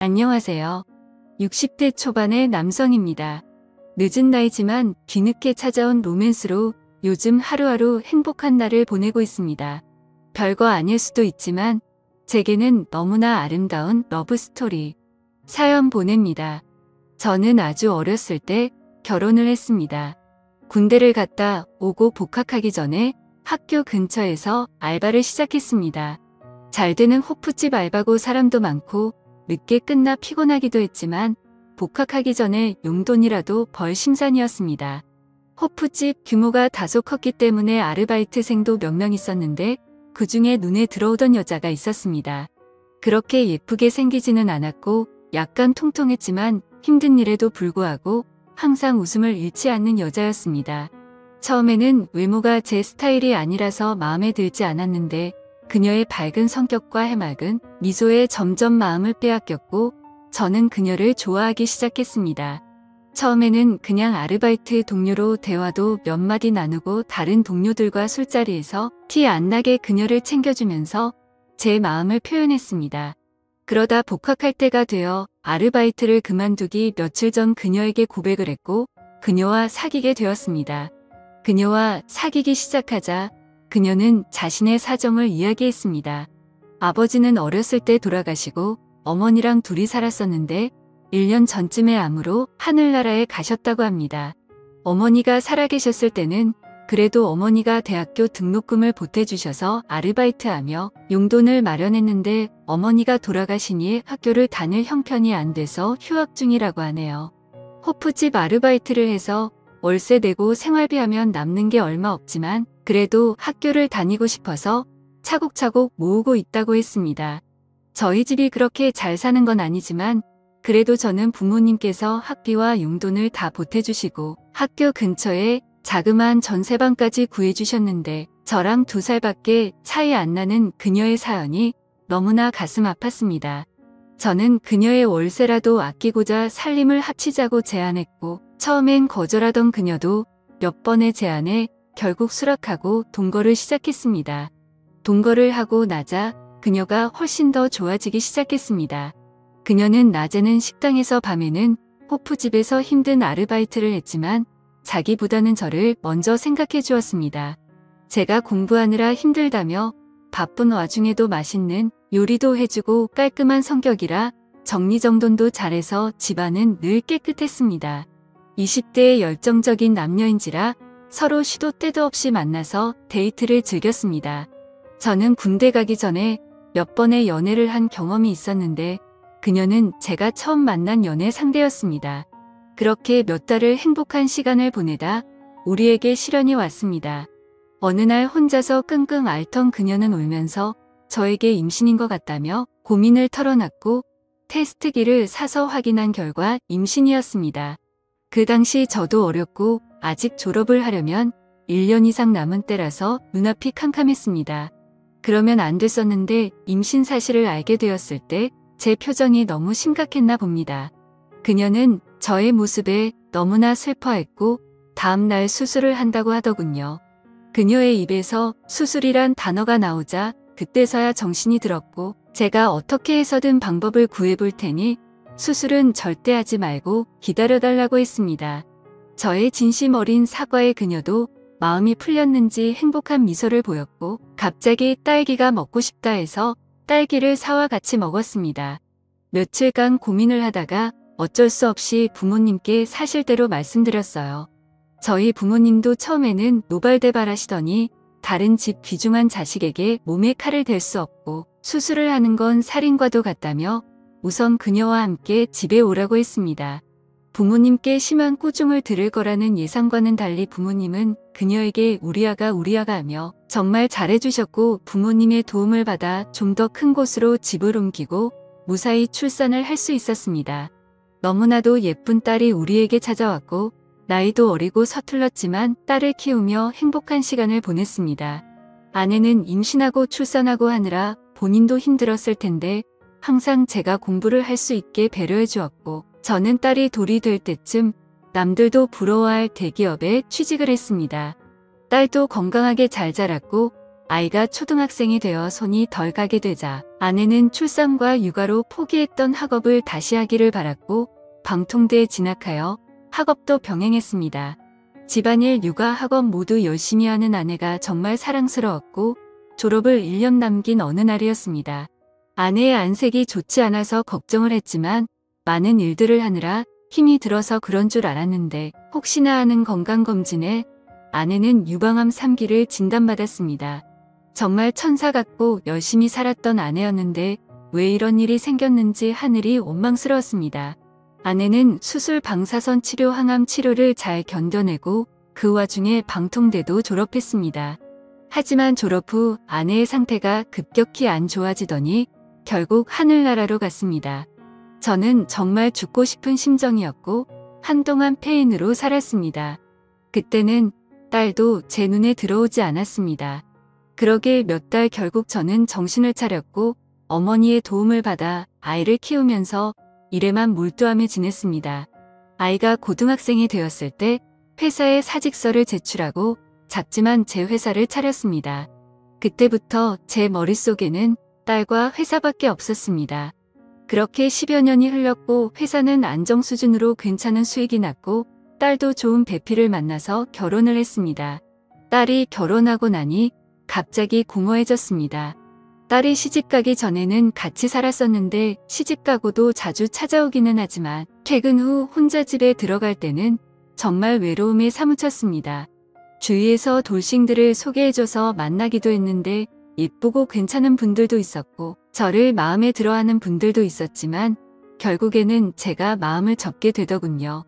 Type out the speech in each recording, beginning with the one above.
안녕하세요. 60대 초반의 남성입니다. 늦은 나이지만 뒤늦게 찾아온 로맨스로 요즘 하루하루 행복한 날을 보내고 있습니다. 별거 아닐 수도 있지만 제게는 너무나 아름다운 러브스토리. 사연 보냅니다. 저는 아주 어렸을 때 결혼을 했습니다. 군대를 갔다 오고 복학하기 전에 학교 근처에서 알바를 시작했습니다. 잘 되는 호프집 알바고 사람도 많고 늦게 끝나 피곤하기도 했지만 복학하기 전에 용돈이라도 벌 심산이었습니다. 호프집 규모가 다소 컸기 때문에 아르바이트생도 몇 명 있었는데 그 중에 눈에 들어오던 여자가 있었습니다. 그렇게 예쁘게 생기지는 않았고 약간 통통했지만 힘든 일에도 불구하고 항상 웃음을 잃지 않는 여자였습니다. 처음에는 외모가 제 스타일이 아니라서 마음에 들지 않았는데 그녀의 밝은 성격과 해맑은 미소에 점점 마음을 빼앗겼고 저는 그녀를 좋아하기 시작했습니다. 처음에는 그냥 아르바이트 동료로 대화도 몇 마디 나누고 다른 동료들과 술자리에서 티 안 나게 그녀를 챙겨주면서 제 마음을 표현했습니다. 그러다 복학할 때가 되어 아르바이트를 그만두기 며칠 전 그녀에게 고백을 했고 그녀와 사귀게 되었습니다. 그녀와 사귀기 시작하자 그녀는 자신의 사정을 이야기했습니다. 아버지는 어렸을 때 돌아가시고 어머니랑 둘이 살았었는데 1년 전쯤에 암으로 하늘나라에 가셨다고 합니다. 어머니가 살아계셨을 때는 그래도 어머니가 대학교 등록금을 보태주셔서 아르바이트하며 용돈을 마련했는데 어머니가 돌아가시니 학교를 다닐 형편이 안 돼서 휴학 중이라고 하네요. 호프집 아르바이트를 해서 월세 내고 생활비하면 남는 게 얼마 없지만 그래도 학교를 다니고 싶어서 차곡차곡 모으고 있다고 했습니다. 저희 집이 그렇게 잘 사는 건 아니지만 그래도 저는 부모님께서 학비와 용돈을 다 보태주시고 학교 근처에 자그마한 전세방까지 구해주셨는데 저랑 2살밖에 차이 안 나는 그녀의 사연이 너무나 가슴 아팠습니다. 저는 그녀의 월세라도 아끼고자 살림을 합치자고 제안했고 처음엔 거절하던 그녀도 몇 번의 제안에 결국 수락하고 동거를 시작했습니다. 동거를 하고 나자 그녀가 훨씬 더 좋아지기 시작했습니다. 그녀는 낮에는 식당에서 밤에는 호프집에서 힘든 아르바이트를 했지만 자기보다는 저를 먼저 생각해 주었습니다. 제가 공부하느라 힘들다며 바쁜 와중에도 맛있는 요리도 해주고 깔끔한 성격이라 정리정돈도 잘해서 집안은 늘 깨끗했습니다. 20대의 열정적인 남녀인지라 서로 시도 때도 없이 만나서 데이트를 즐겼습니다. 저는 군대 가기 전에 몇 번의 연애를 한 경험이 있었는데 그녀는 제가 처음 만난 연애 상대였습니다. 그렇게 몇 달을 행복한 시간을 보내다 우리에게 시련이 왔습니다. 어느 날 혼자서 끙끙 앓던 그녀는 울면서 저에게 임신인 것 같다며 고민을 털어놨고 테스트기를 사서 확인한 결과 임신이었습니다. 그 당시 저도 어렸고 아직 졸업을 하려면 1년 이상 남은 때라서 눈앞이 캄캄했습니다. 그러면 안 됐었는데 임신 사실을 알게 되었을 때 제 표정이 너무 심각했나 봅니다. 그녀는 저의 모습에 너무나 슬퍼했고 다음날 수술을 한다고 하더군요. 그녀의 입에서 수술이란 단어가 나오자 그때서야 정신이 들었고 제가 어떻게 해서든 방법을 구해볼 테니 수술은 절대 하지 말고 기다려달라고 했습니다. 저의 진심 어린 사과에 그녀도 마음이 풀렸는지 행복한 미소를 보였고 갑자기 딸기가 먹고 싶다 해서 딸기를 사와 같이 먹었습니다. 며칠간 고민을 하다가 어쩔 수 없이 부모님께 사실대로 말씀드렸어요. 저희 부모님도 처음에는 노발대발하시더니 다른 집 귀중한 자식에게 몸에 칼을 댈 수 없고 수술을 하는 건 살인과도 같다며 우선 그녀와 함께 집에 오라고 했습니다. 부모님께 심한 꾸중을 들을 거라는 예상과는 달리 부모님은 그녀에게 우리 아가 하며 정말 잘해주셨고 부모님의 도움을 받아 좀 더 큰 곳으로 집을 옮기고 무사히 출산을 할 수 있었습니다. 너무나도 예쁜 딸이 우리에게 찾아왔고 나이도 어리고 서툴렀지만 딸을 키우며 행복한 시간을 보냈습니다. 아내는 임신하고 출산하고 하느라 본인도 힘들었을 텐데 항상 제가 공부를 할 수 있게 배려해 주었고 저는 딸이 돌이 될 때쯤 남들도 부러워할 대기업에 취직을 했습니다. 딸도 건강하게 잘 자랐고 아이가 초등학생이 되어 손이 덜 가게 되자 아내는 출산과 육아로 포기했던 학업을 다시 하기를 바랐고 방통대에 진학하여 학업도 병행했습니다. 집안일, 육아, 학업 모두 열심히 하는 아내가 정말 사랑스러웠고 졸업을 1년 남긴 어느 날이었습니다. 아내의 안색이 좋지 않아서 걱정을 했지만 많은 일들을 하느라 힘이 들어서 그런 줄 알았는데 혹시나 하는 건강검진에 아내는 유방암 3기를 진단받았습니다. 정말 천사 같고 열심히 살았던 아내였는데 왜 이런 일이 생겼는지 하늘이 원망스러웠습니다. 아내는 수술, 방사선 치료, 항암 치료를 잘 견뎌내고 그 와중에 방통대도 졸업했습니다. 하지만 졸업 후 아내의 상태가 급격히 안 좋아지더니 결국 하늘나라로 갔습니다. 저는 정말 죽고 싶은 심정이었고 한동안 폐인으로 살았습니다. 그때는 딸도 제 눈에 들어오지 않았습니다. 그러길 몇 달 결국 저는 정신을 차렸고 어머니의 도움을 받아 아이를 키우면서 일에만 몰두하며 지냈습니다. 아이가 고등학생이 되었을 때 회사에 사직서를 제출하고 작지만 제 회사를 차렸습니다. 그때부터 제 머릿속에는 딸과 회사밖에 없었습니다. 그렇게 10여 년이 흘렀고 회사는 안정 수준으로 괜찮은 수익이 났고 딸도 좋은 배필을 만나서 결혼을 했습니다. 딸이 결혼하고 나니 갑자기 공허해졌습니다. 딸이 시집가기 전에는 같이 살았었는데 시집가고도 자주 찾아오기는 하지만 퇴근 후 혼자 집에 들어갈 때는 정말 외로움에 사무쳤습니다. 주위에서 돌싱들을 소개해줘서 만나기도 했는데 예쁘고 괜찮은 분들도 있었고 저를 마음에 들어하는 분들도 있었지만 결국에는 제가 마음을 접게 되더군요.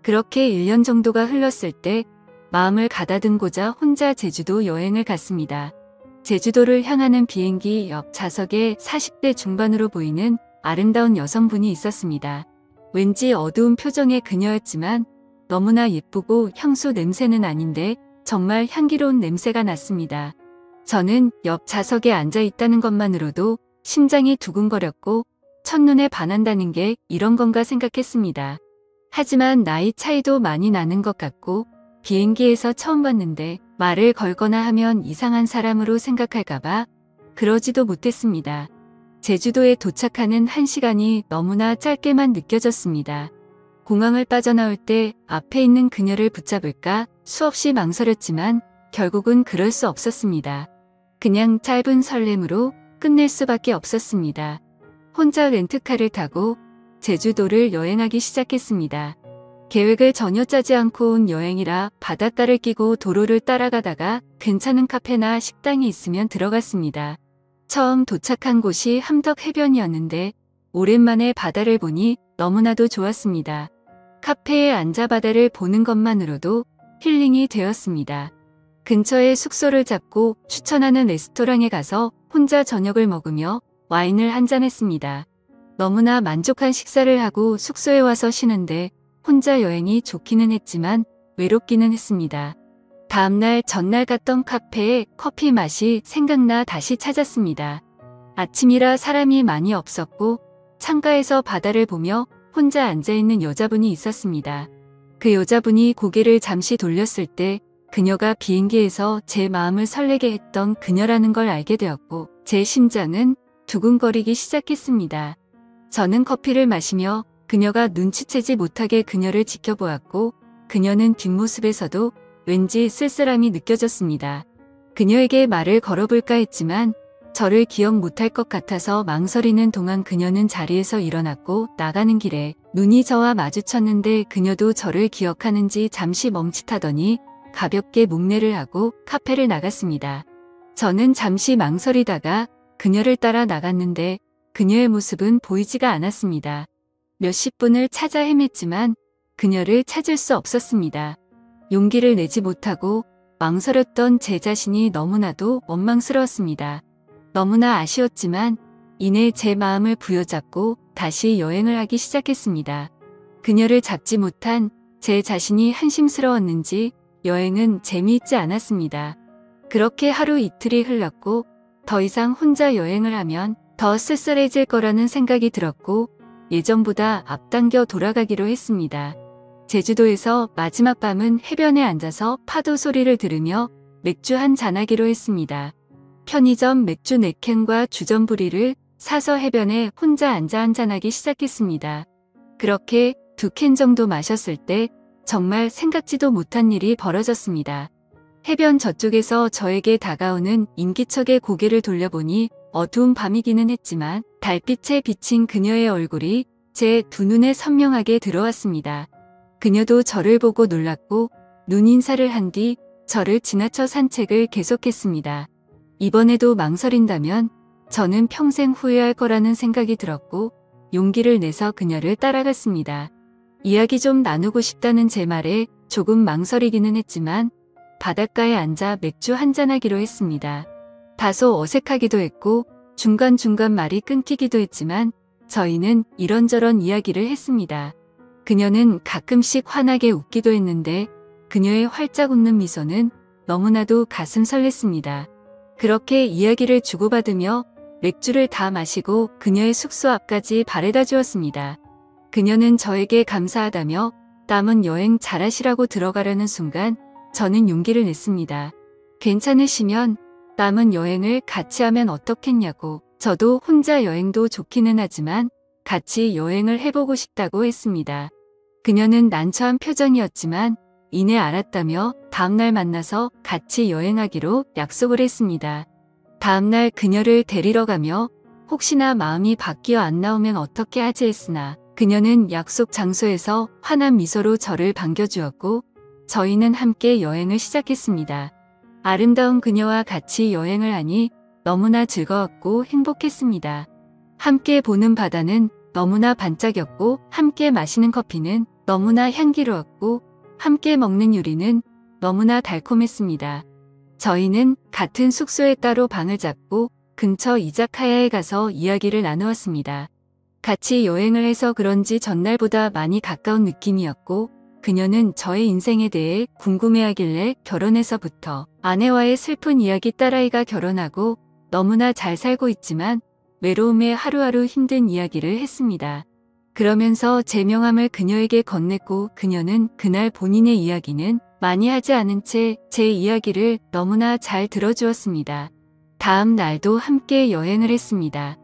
그렇게 1년 정도가 흘렀을 때 마음을 가다듬고자 혼자 제주도 여행을 갔습니다. 제주도를 향하는 비행기 옆 좌석에 40대 중반으로 보이는 아름다운 여성분이 있었습니다. 왠지 어두운 표정의 그녀였지만 너무나 예쁘고 향수 냄새는 아닌데 정말 향기로운 냄새가 났습니다. 저는 옆 좌석에 앉아 있다는 것만으로도 심장이 두근거렸고 첫눈에 반한다는 게 이런 건가 생각했습니다. 하지만 나이 차이도 많이 나는 것 같고 비행기에서 처음 봤는데 말을 걸거나 하면 이상한 사람으로 생각할까봐 그러지도 못했습니다. 제주도에 도착하는 1시간이 너무나 짧게만 느껴졌습니다. 공항을 빠져나올 때 앞에 있는 그녀를 붙잡을까 수없이 망설였지만 결국은 그럴 수 없었습니다. 그냥 짧은 설렘으로 끝낼 수밖에 없었습니다. 혼자 렌트카를 타고 제주도를 여행하기 시작했습니다. 계획을 전혀 짜지 않고 온 여행이라 바닷가를 끼고 도로를 따라가다가 괜찮은 카페나 식당이 있으면 들어갔습니다. 처음 도착한 곳이 함덕해변이었는데 오랜만에 바다를 보니 너무나도 좋았습니다. 카페에 앉아 바다를 보는 것만으로도 힐링이 되었습니다. 근처에 숙소를 잡고 추천하는 레스토랑에 가서 혼자 저녁을 먹으며 와인을 한잔했습니다. 너무나 만족한 식사를 하고 숙소에 와서 쉬는데 혼자 여행이 좋기는 했지만 외롭기는 했습니다. 다음날 전날 갔던 카페에 커피 맛이 생각나 다시 찾았습니다. 아침이라 사람이 많이 없었고 창가에서 바다를 보며 혼자 앉아있는 여자분이 있었습니다. 그 여자분이 고개를 잠시 돌렸을 때 그녀가 비행기에서 제 마음을 설레게 했던 그녀라는 걸 알게 되었고 제 심장은 두근거리기 시작했습니다. 저는 커피를 마시며 그녀가 눈치채지 못하게 그녀를 지켜보았고 그녀는 뒷모습에서도 왠지 쓸쓸함이 느껴졌습니다. 그녀에게 말을 걸어볼까 했지만 저를 기억 못할 것 같아서 망설이는 동안 그녀는 자리에서 일어났고 나가는 길에 눈이 저와 마주쳤는데 그녀도 저를 기억하는지 잠시 멈칫하더니 가볍게 목례를 하고 카페를 나갔습니다. 저는 잠시 망설이다가 그녀를 따라 나갔는데 그녀의 모습은 보이지가 않았습니다. 몇십 분을 찾아 헤맸지만 그녀를 찾을 수 없었습니다. 용기를 내지 못하고 망설였던 제 자신이 너무나도 원망스러웠습니다. 너무나 아쉬웠지만 이내 제 마음을 부여잡고 다시 여행을 하기 시작했습니다. 그녀를 잡지 못한 제 자신이 한심스러웠는지 여행은 재미있지 않았습니다. 그렇게 하루 이틀이 흘렀고 더 이상 혼자 여행을 하면 더 쓸쓸해질 거라는 생각이 들었고 예전보다 앞당겨 돌아가기로 했습니다. 제주도에서 마지막 밤은 해변에 앉아서 파도 소리를 들으며 맥주 한 잔 하기로 했습니다. 편의점 맥주 4캔과 주전부리를 사서 해변에 혼자 앉아 한잔하기 시작했습니다. 그렇게 2캔 정도 마셨을 때 정말 생각지도 못한 일이 벌어졌습니다. 해변 저쪽에서 저에게 다가오는 인기척에 고개를 돌려보니 어두운 밤이기는 했지만 달빛에 비친 그녀의 얼굴이 제 두 눈에 선명하게 들어왔습니다. 그녀도 저를 보고 놀랐고 눈인사를 한 뒤 저를 지나쳐 산책을 계속했습니다. 이번에도 망설인다면 저는 평생 후회할 거라는 생각이 들었고 용기를 내서 그녀를 따라갔습니다. 이야기 좀 나누고 싶다는 제 말에 조금 망설이기는 했지만 바닷가에 앉아 맥주 한잔하기로 했습니다. 다소 어색하기도 했고 중간중간 말이 끊기기도 했지만 저희는 이런저런 이야기를 했습니다. 그녀는 가끔씩 환하게 웃기도 했는데 그녀의 활짝 웃는 미소는 너무나도 가슴 설렜습니다. 그렇게 이야기를 주고받으며 맥주를 다 마시고 그녀의 숙소 앞까지 바래다 주었습니다. 그녀는 저에게 감사하다며 남은 여행 잘하시라고 들어가려는 순간 저는 용기를 냈습니다. 괜찮으시면 남은 여행을 같이 하면 어떻겠냐고. 저도 혼자 여행도 좋기는 하지만 같이 여행을 해보고 싶다고 했습니다. 그녀는 난처한 표정이었지만 이내 알았다며 다음날 만나서 같이 여행하기로 약속을 했습니다. 다음날 그녀를 데리러 가며 혹시나 마음이 바뀌어 안 나오면 어떻게 하지 했으나 그녀는 약속 장소에서 환한 미소로 저를 반겨주었고 저희는 함께 여행을 시작했습니다. 아름다운 그녀와 같이 여행을 하니 너무나 즐거웠고 행복했습니다. 함께 보는 바다는 너무나 반짝였고 함께 마시는 커피는 너무나 향기로웠고 함께 먹는 요리는 너무나 달콤했습니다. 저희는 같은 숙소에 따로 방을 잡고 근처 이자카야에 가서 이야기를 나누었습니다. 같이 여행을 해서 그런지 전날보다 많이 가까운 느낌이었고 그녀는 저의 인생에 대해 궁금해하길래 결혼해서부터 아내와의 슬픈 이야기 딸아이가 결혼하고 너무나 잘 살고 있지만 외로움에 하루하루 힘든 이야기를 했습니다. 그러면서 제 명함을 그녀에게 건넸고 그녀는 그날 본인의 이야기는 많이 하지 않은 채 제 이야기를 너무나 잘 들어주었습니다. 다음 날도 함께 여행을 했습니다.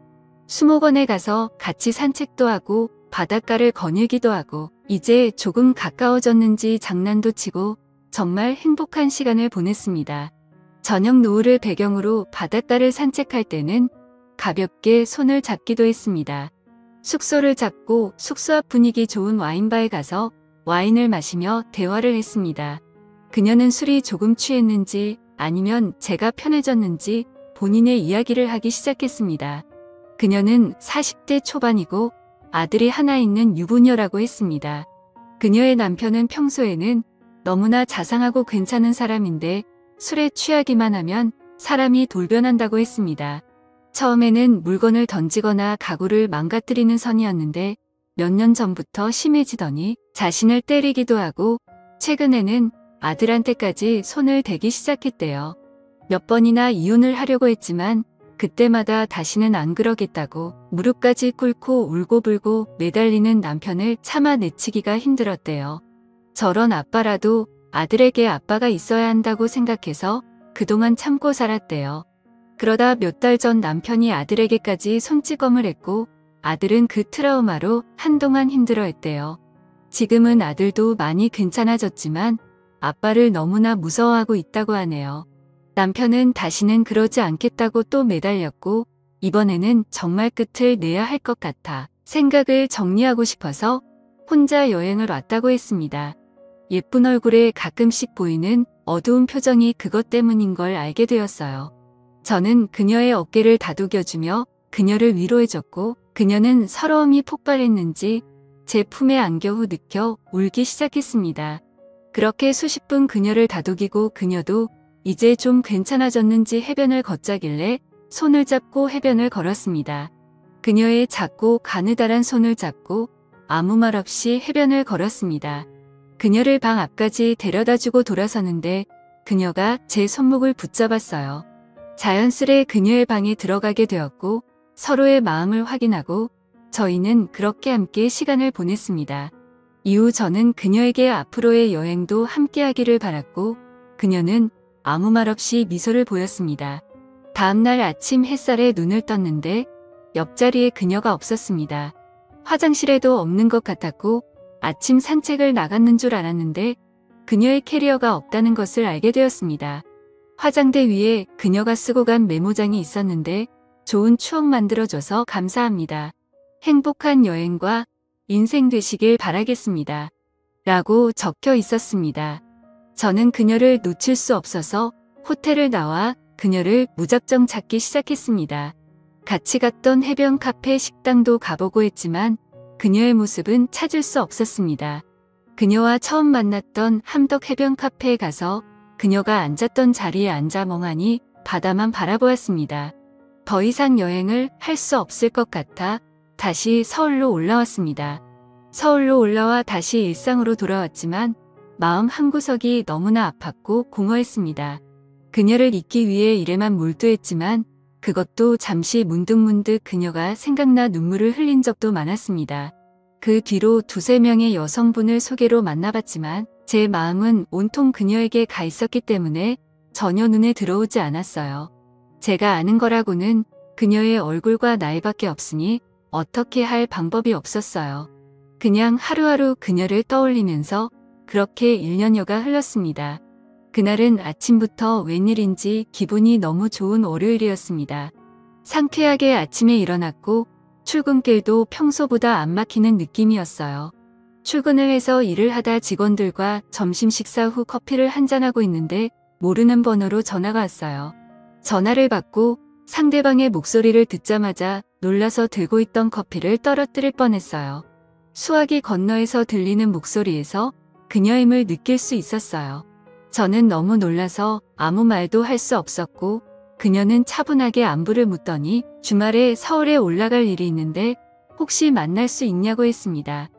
수목원에 가서 같이 산책도 하고 바닷가를 거닐기도 하고 이제 조금 가까워졌는지 장난도 치고 정말 행복한 시간을 보냈습니다. 저녁 노을을 배경으로 바닷가를 산책할 때는 가볍게 손을 잡기도 했습니다. 숙소를 잡고 숙소 앞 분위기 좋은 와인바에 가서 와인을 마시며 대화를 했습니다. 그녀는 술이 조금 취했는지 아니면 제가 편해졌는지 본인의 이야기를 하기 시작했습니다. 그녀는 40대 초반이고 아들이 하나 있는 유부녀라고 했습니다. 그녀의 남편은 평소에는 너무나 자상하고 괜찮은 사람인데 술에 취하기만 하면 사람이 돌변한다고 했습니다. 처음에는 물건을 던지거나 가구를 망가뜨리는 선이었는데 몇 년 전부터 심해지더니 자신을 때리기도 하고 최근에는 아들한테까지 손을 대기 시작했대요. 몇 번이나 이혼을 하려고 했지만 그때마다 다시는 안 그러겠다고 무릎까지 꿇고 울고불고 매달리는 남편을 참아내치기가 힘들었대요. 저런 아빠라도 아들에게 아빠가 있어야 한다고 생각해서 그동안 참고 살았대요. 그러다 몇 달 전 남편이 아들에게까지 손찌검을 했고 아들은 그 트라우마로 한동안 힘들어했대요. 지금은 아들도 많이 괜찮아졌지만 아빠를 너무나 무서워하고 있다고 하네요. 남편은 다시는 그러지 않겠다고 또 매달렸고 이번에는 정말 끝을 내야 할 것 같아 생각을 정리하고 싶어서 혼자 여행을 왔다고 했습니다. 예쁜 얼굴에 가끔씩 보이는 어두운 표정이 그것 때문인 걸 알게 되었어요. 저는 그녀의 어깨를 다독여주며 그녀를 위로해줬고 그녀는 서러움이 폭발했는지 제 품에 안겨 후 느껴 울기 시작했습니다. 그렇게 수십 분 그녀를 다독이고 그녀도 이제 좀 괜찮아졌는지 해변을 걷자길래 손을 잡고 해변을 걸었습니다. 그녀의 작고 가느다란 손을 잡고 아무 말 없이 해변을 걸었습니다. 그녀를 방 앞까지 데려다주고 돌아서는데 그녀가 제 손목을 붙잡았어요. 자연스레 그녀의 방에 들어가게 되었고 서로의 마음을 확인하고 저희는 그렇게 함께 시간을 보냈습니다. 이후 저는 그녀에게 앞으로의 여행도 함께 하기를 바랐고 그녀는 아무 말 없이 미소를 보였습니다. 다음날 아침 햇살에 눈을 떴는데 옆자리에 그녀가 없었습니다. 화장실에도 없는 것 같았고 아침 산책을 나갔는 줄 알았는데 그녀의 캐리어가 없다는 것을 알게 되었습니다. 화장대 위에 그녀가 쓰고 간 메모장이 있었는데 좋은 추억 만들어줘서 감사합니다. 행복한 여행과 인생 되시길 바라겠습니다. 라고 적혀 있었습니다. 저는 그녀를 놓칠 수 없어서 호텔을 나와 그녀를 무작정 찾기 시작했습니다. 같이 갔던 해변 카페 식당도 가보고 했지만 그녀의 모습은 찾을 수 없었습니다. 그녀와 처음 만났던 함덕 해변 카페에 가서 그녀가 앉았던 자리에 앉아 멍하니 바다만 바라보았습니다. 더 이상 여행을 할 수 없을 것 같아 다시 서울로 올라왔습니다. 서울로 올라와 다시 일상으로 돌아왔지만 마음 한구석이 너무나 아팠고 공허했습니다. 그녀를 잊기 위해 일에만 몰두했지만 그것도 잠시 문득문득 그녀가 생각나 눈물을 흘린 적도 많았습니다. 그 뒤로 두세 명의 여성분을 소개로 만나봤지만 제 마음은 온통 그녀에게 가 있었기 때문에 전혀 눈에 들어오지 않았어요. 제가 아는 거라고는 그녀의 얼굴과 나이밖에 없으니 어떻게 할 방법이 없었어요. 그냥 하루하루 그녀를 떠올리면서 그렇게 1년여가 흘렀습니다. 그날은 아침부터 웬일인지 기분이 너무 좋은 월요일이었습니다. 상쾌하게 아침에 일어났고 출근길도 평소보다 안 막히는 느낌이었어요. 출근을 해서 일을 하다 직원들과 점심 식사 후 커피를 한잔하고 있는데 모르는 번호로 전화가 왔어요. 전화를 받고 상대방의 목소리를 듣자마자 놀라서 들고 있던 커피를 떨어뜨릴 뻔했어요. 수화기 건너에서 들리는 목소리에서 그녀임을 느낄 수 있었어요. 저는 너무 놀라서 아무 말도 할 수 없었고 그녀는 차분하게 안부를 묻더니 주말에 서울에 올라갈 일이 있는데 혹시 만날 수 있냐고 했습니다.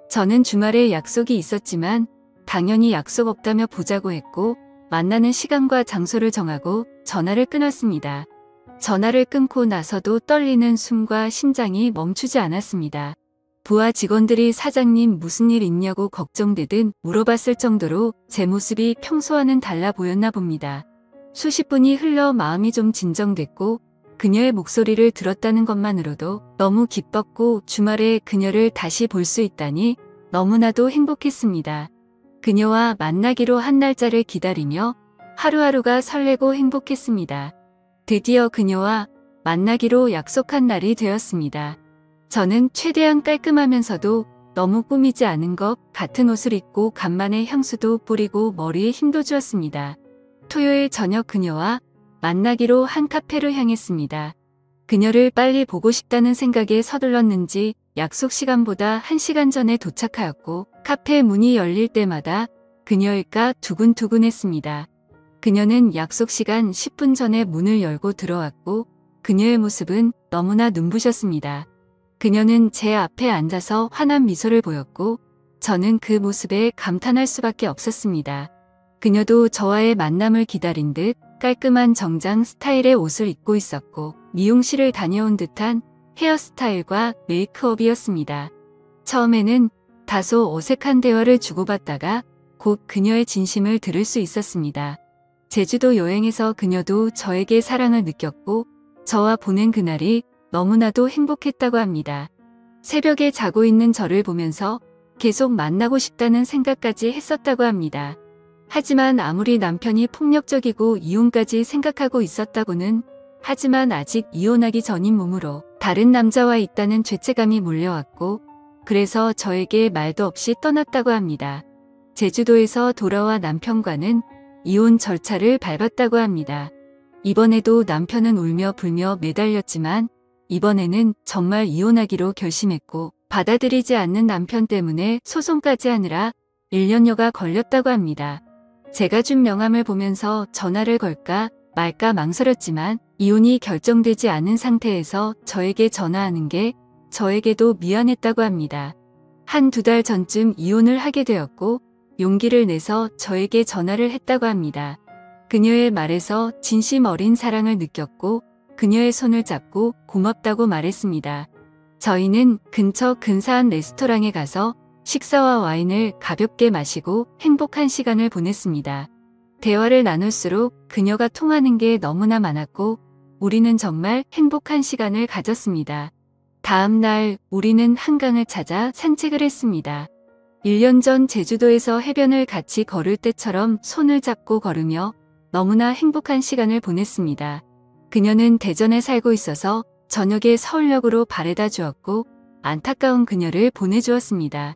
저는 주말에 약속이 있었지만 당연히 약속 없다며 보자고 했고 만나는 시간과 장소를 정하고 전화를 끊었습니다. 전화를 끊고 나서도 떨리는 숨과 심장이 멈추지 않았습니다. 부하 직원들이 사장님 무슨 일 있냐고 걱정되듯 물어봤을 정도로 제 모습이 평소와는 달라 보였나 봅니다. 수십 분이 흘러 마음이 좀 진정됐고 그녀의 목소리를 들었다는 것만으로도 너무 기뻤고 주말에 그녀를 다시 볼 수 있다니 너무나도 행복했습니다. 그녀와 만나기로 한 날짜를 기다리며 하루하루가 설레고 행복했습니다. 드디어 그녀와 만나기로 약속한 날이 되었습니다. 저는 최대한 깔끔하면서도 너무 꾸미지 않은 것 같은 옷을 입고 간만에 향수도 뿌리고 머리에 힘도 주었습니다. 토요일 저녁 그녀와 만나기로 한 카페로 향했습니다. 그녀를 빨리 보고 싶다는 생각에 서둘렀는지 약속 시간보다 1시간 전에 도착하였고 카페 문이 열릴 때마다 그녀일까 두근두근했습니다. 그녀는 약속 시간 10분 전에 문을 열고 들어왔고 그녀의 모습은 너무나 눈부셨습니다. 그녀는 제 앞에 앉아서 환한 미소를 보였고 저는 그 모습에 감탄할 수밖에 없었습니다. 그녀도 저와의 만남을 기다린 듯 깔끔한 정장 스타일의 옷을 입고 있었고 미용실을 다녀온 듯한 헤어스타일과 메이크업이었습니다. 처음에는 다소 어색한 대화를 주고받다가 곧 그녀의 진심을 들을 수 있었습니다. 제주도 여행에서 그녀도 저에게 사랑을 느꼈고 저와 보낸 그날이 너무나도 행복했다고 합니다. 새벽에 자고 있는 저를 보면서 계속 만나고 싶다는 생각까지 했었다고 합니다. 하지만 아무리 남편이 폭력적이고 이혼까지 생각하고 있었다고는 하지만 아직 이혼하기 전인 몸으로 다른 남자와 있다는 죄책감이 몰려왔고 그래서 저에게 말도 없이 떠났다고 합니다. 제주도에서 돌아와 남편과는 이혼 절차를 밟았다고 합니다. 이번에도 남편은 울며 불며 매달렸지만 이번에는 정말 이혼하기로 결심했고 받아들이지 않는 남편 때문에 소송까지 하느라 1년여가 걸렸다고 합니다. 제가 준 명함을 보면서 전화를 걸까 말까 망설였지만 이혼이 결정되지 않은 상태에서 저에게 전화하는 게 저에게도 미안했다고 합니다. 한두 달 전쯤 이혼을 하게 되었고 용기를 내서 저에게 전화를 했다고 합니다. 그녀의 말에서 진심 어린 사랑을 느꼈고 그녀의 손을 잡고 고맙다고 말했습니다. 저희는 근처 근사한 레스토랑에 가서 식사와 와인을 가볍게 마시고 행복한 시간을 보냈습니다. 대화를 나눌수록 그녀가 통하는 게 너무나 많았고 우리는 정말 행복한 시간을 가졌습니다. 다음 날 우리는 한강을 찾아 산책을 했습니다. 1년 전 제주도에서 해변을 같이 걸을 때처럼 손을 잡고 걸으며 너무나 행복한 시간을 보냈습니다. 그녀는 대전에 살고 있어서 저녁에 서울역으로 바래다 주었고 안타까운 그녀를 보내주었습니다.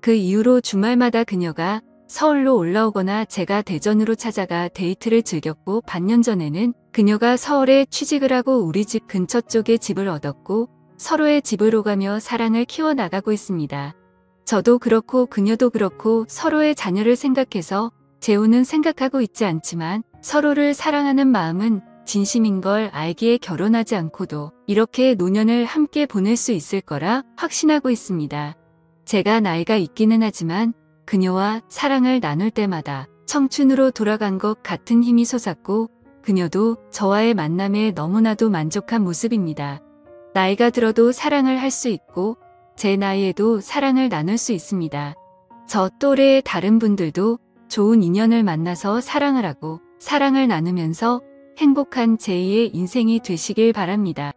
그 이후로 주말마다 그녀가 서울로 올라오거나 제가 대전으로 찾아가 데이트를 즐겼고 반년 전에는 그녀가 서울에 취직을 하고 우리 집 근처 쪽에 집을 얻었고 서로의 집을 오가며 사랑을 키워나가고 있습니다. 저도 그렇고 그녀도 그렇고 서로의 자녀를 생각해서 재혼은 생각하고 있지 않지만 서로를 사랑하는 마음은 진심인 걸 알기에 결혼하지 않고도 이렇게 노년을 함께 보낼 수 있을 거라 확신하고 있습니다. 제가 나이가 있기는 하지만 그녀와 사랑을 나눌 때마다 청춘으로 돌아간 것 같은 힘이 솟았고 그녀도 저와의 만남에 너무나도 만족한 모습입니다. 나이가 들어도 사랑을 할 수 있고 제 나이에도 사랑을 나눌 수 있습니다. 저 또래의 다른 분들도 좋은 인연을 만나서 사랑을 하고 사랑을 나누면서 행복한 제2의 인생이 되시길 바랍니다.